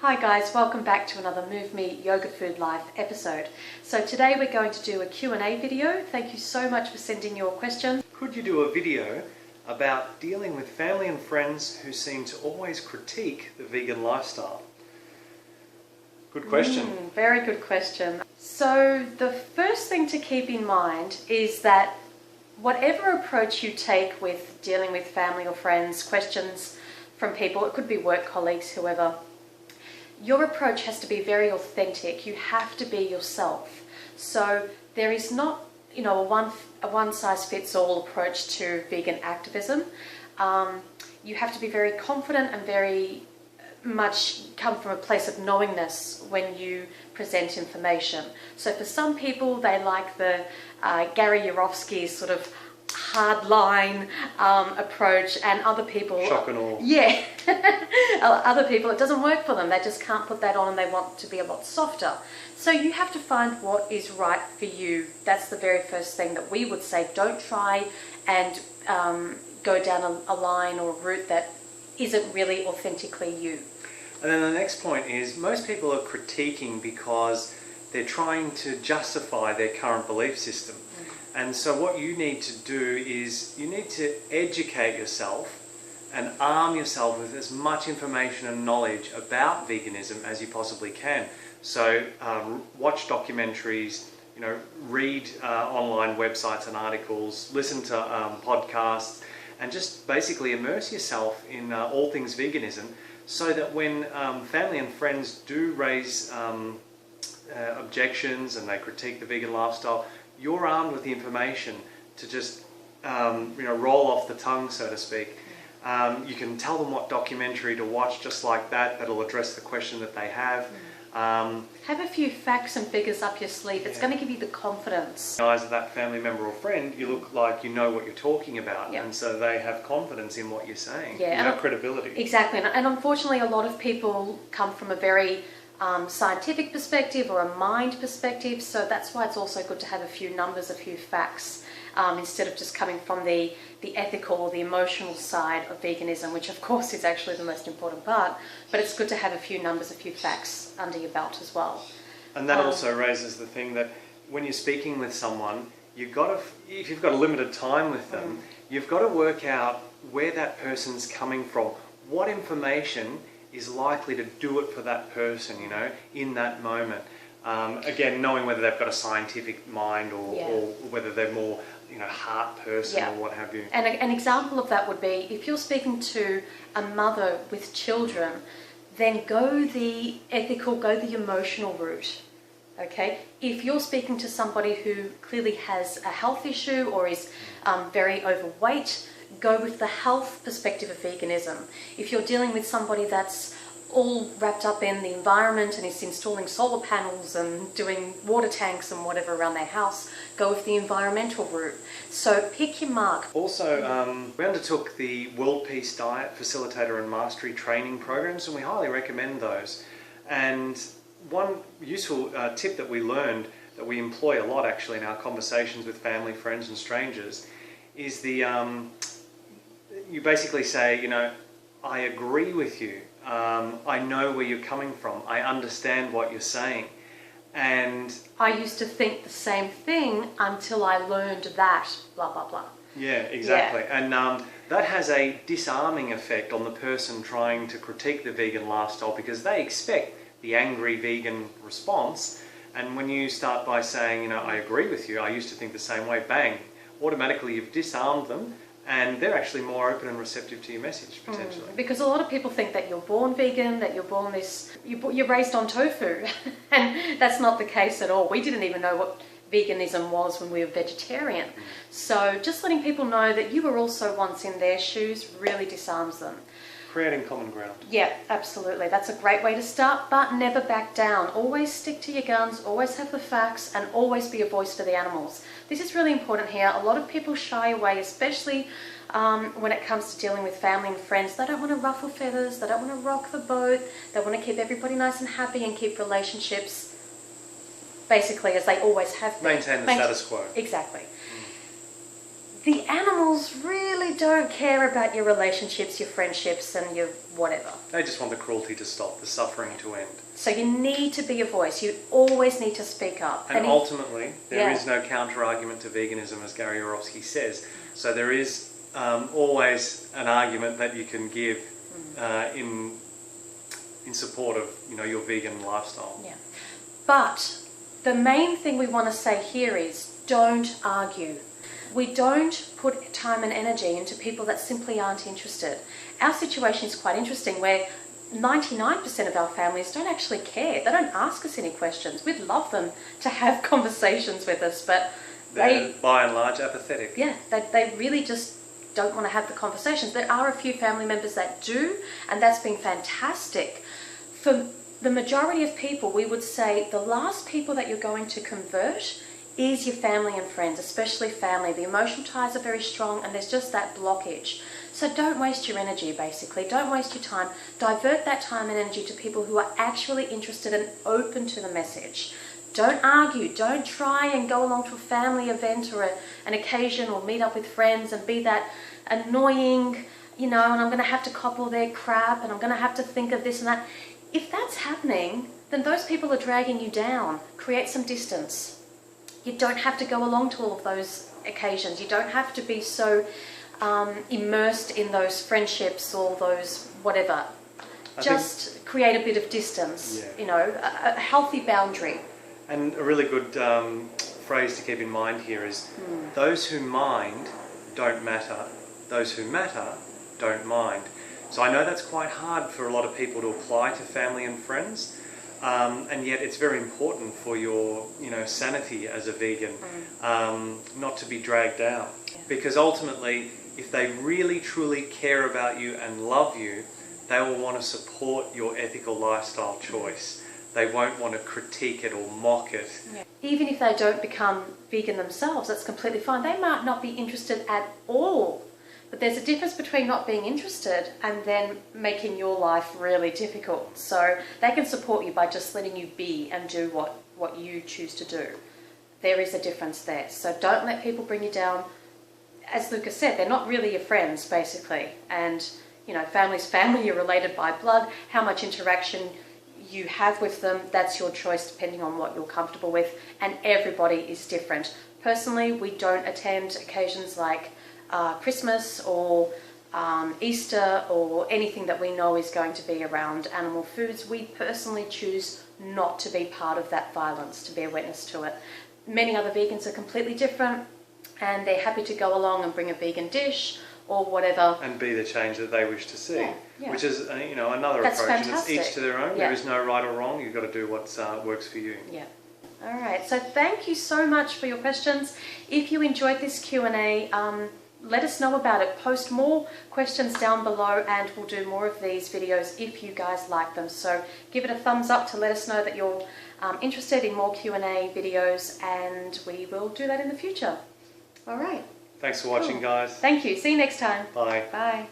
Hi guys, welcome back to another Move Me Yoga Food Life episode. So today we're going to do a Q&A video. Thank you so much for sending your questions. Could you do a video about dealing with family and friends who seem to always critique the vegan lifestyle? Good question. Very good question. So the first thing to keep in mind is that whatever approach you take with dealing with family or friends, questions from people, it could be work colleagues, whoever, your approach has to be very authentic. You have to be yourself. So there is not, a one-size-fits-all approach to vegan activism. You have to be very confident and very much come from a place of knowingness when you present information. So for some people, they like the Gary Yourofsky sort of hardline approach, and other people... Shock and awe. Yeah. Other people, it doesn't work for them. They just can't put that on and they want to be a lot softer. So you have to find what is right for you. That's the very first thing that we would say. Don't try and go down a line or a route that isn't really authentically you. And then the next point is, most people are critiquing because they're trying to justify their current belief system. And so what you need to do is you need to educate yourself and arm yourself with as much information and knowledge about veganism as you possibly can. So watch documentaries, read online websites and articles, listen to podcasts, and just basically immerse yourself in all things veganism, so that when family and friends do raise objections and they critique the vegan lifestyle, you're armed with the information to just roll off the tongue, so to speak. You can tell them what documentary to watch just like that, that'll address the question that they have. Have a few facts and figures up your sleeve. It's going to give you the confidence. As that family member or friend, you look like you know what you're talking about, Yep. and so they have confidence in what you're saying. Yeah, You have credibility. Exactly, and unfortunately a lot of people come from a very scientific perspective or a mind perspective, so that's why it's also good to have a few numbers, a few facts, instead of just coming from the ethical or the emotional side of veganism, which of course is actually the most important part, but it's good to have a few numbers, a few facts under your belt as well. And that also raises the thing that when you're speaking with someone, if you've got a limited time with them, you've got to work out where that person's coming from, what information is likely to do it for that person, in that moment. Again, knowing whether they've got a scientific mind or whether they're more, heart person or what have you. And an example of that would be, if you're speaking to a mother with children, then go the ethical, go the emotional route. Okay? If you're speaking to somebody who clearly has a health issue or is very overweight, go with the health perspective of veganism. If you're dealing with somebody that's all wrapped up in the environment and is installing solar panels and doing water tanks and whatever around their house, go with the environmental route. So pick your mark. Also, we undertook the World Peace Diet Facilitator and Mastery training programs, and we highly recommend those. And one useful tip that we learned, that we employ a lot actually in our conversations with family, friends and strangers, is you basically say, I agree with you. I know where you're coming from. I understand what you're saying. And I used to think the same thing until I learned that, blah, blah, blah. Yeah, exactly. Yeah. And that has a disarming effect on the person trying to critique the vegan lifestyle, because they expect the angry vegan response. And when you start by saying, I agree with you, I used to think the same way, bang, automatically you've disarmed them, and they're actually more open and receptive to your message, potentially. Because a lot of people think that you're born vegan, that you're born you're raised on tofu, and that's not the case at all. We didn't even know what veganism was when we were vegetarian. So just letting people know that you were also once in their shoes really disarms them. Creating common ground. Yeah, absolutely. That's a great way to start, but never back down. Always stick to your guns, always have the facts, and always be a voice for the animals. This is really important here. A lot of people shy away, especially when it comes to dealing with family and friends. They don't want to ruffle feathers, they don't want to rock the boat, they want to keep everybody nice and happy and keep relationships basically as they always have been. Maintain the status quo. Exactly. the animals really don't care about your relationships, your friendships, and your whatever. They just want the cruelty to stop, the suffering to end. So you need to be a voice. You always need to speak up. And ultimately, there is no counter-argument to veganism, as Gary Yourofsky says. So there is always an argument that you can give in support of your vegan lifestyle. Yeah. But the main thing we want to say here is don't argue. We don't put time and energy into people that simply aren't interested. Our situation is quite interesting where 99% of our families don't actually care. They don't ask us any questions. We'd love them to have conversations with us, but they're by and large apathetic. Yeah, they really just don't want to have the conversations. There are a few family members that do, and that's been fantastic. For the majority of people, we would say the last people that you're going to convert is your family and friends, especially family. The emotional ties are very strong and there's just that blockage. So don't waste your energy, basically. Don't waste your time. Divert that time and energy to people who are actually interested and open to the message. Don't argue. Don't try and go along to a family event or an occasion or meet up with friends and be that annoying, and I'm going to have to cop all their crap and I'm going to have to think of this and that. If that's happening, then those people are dragging you down. Create some distance. You don't have to go along to all of those occasions. You don't have to be so immersed in those friendships or those whatever. Just create a bit of distance, a healthy boundary. And a really good phrase to keep in mind here is those who mind don't matter. Those who matter don't mind. So I know that's quite hard for a lot of people to apply to family and friends. And yet it's very important for your sanity as a vegan not to be dragged down, because ultimately if they really truly care about you and love you, they will want to support your ethical lifestyle choice. They won't want to critique it or mock it. Even if they don't become vegan themselves, that's completely fine. They might not be interested at all. But there's a difference between not being interested and then making your life really difficult. So they can support you by just letting you be and do what you choose to do. There is a difference there. So don't let people bring you down. As Lucas said, they're not really your friends, basically. And, family's family, you're related by blood. How much interaction you have with them, that's your choice depending on what you're comfortable with. And everybody is different. Personally, we don't attend occasions like Christmas or Easter or anything that we know is going to be around animal foods. We personally choose not to be part of that violence, to be a witness to it. Many other vegans are completely different and they're happy to go along and bring a vegan dish or whatever. And be the change that they wish to see, which is another That's approach. fantastic. And it's each to their own. There is no right or wrong. You've got to do what works for you. Yeah. All right. So thank you so much for your questions. If you enjoyed this Q&A, let us know about it. Post more questions down below and we'll do more of these videos if you guys like them. So give it a thumbs up to let us know that you're interested in more Q&A videos, and we will do that in the future. All right. Thanks for watching, guys. Thank you. See you next time. Bye. Bye.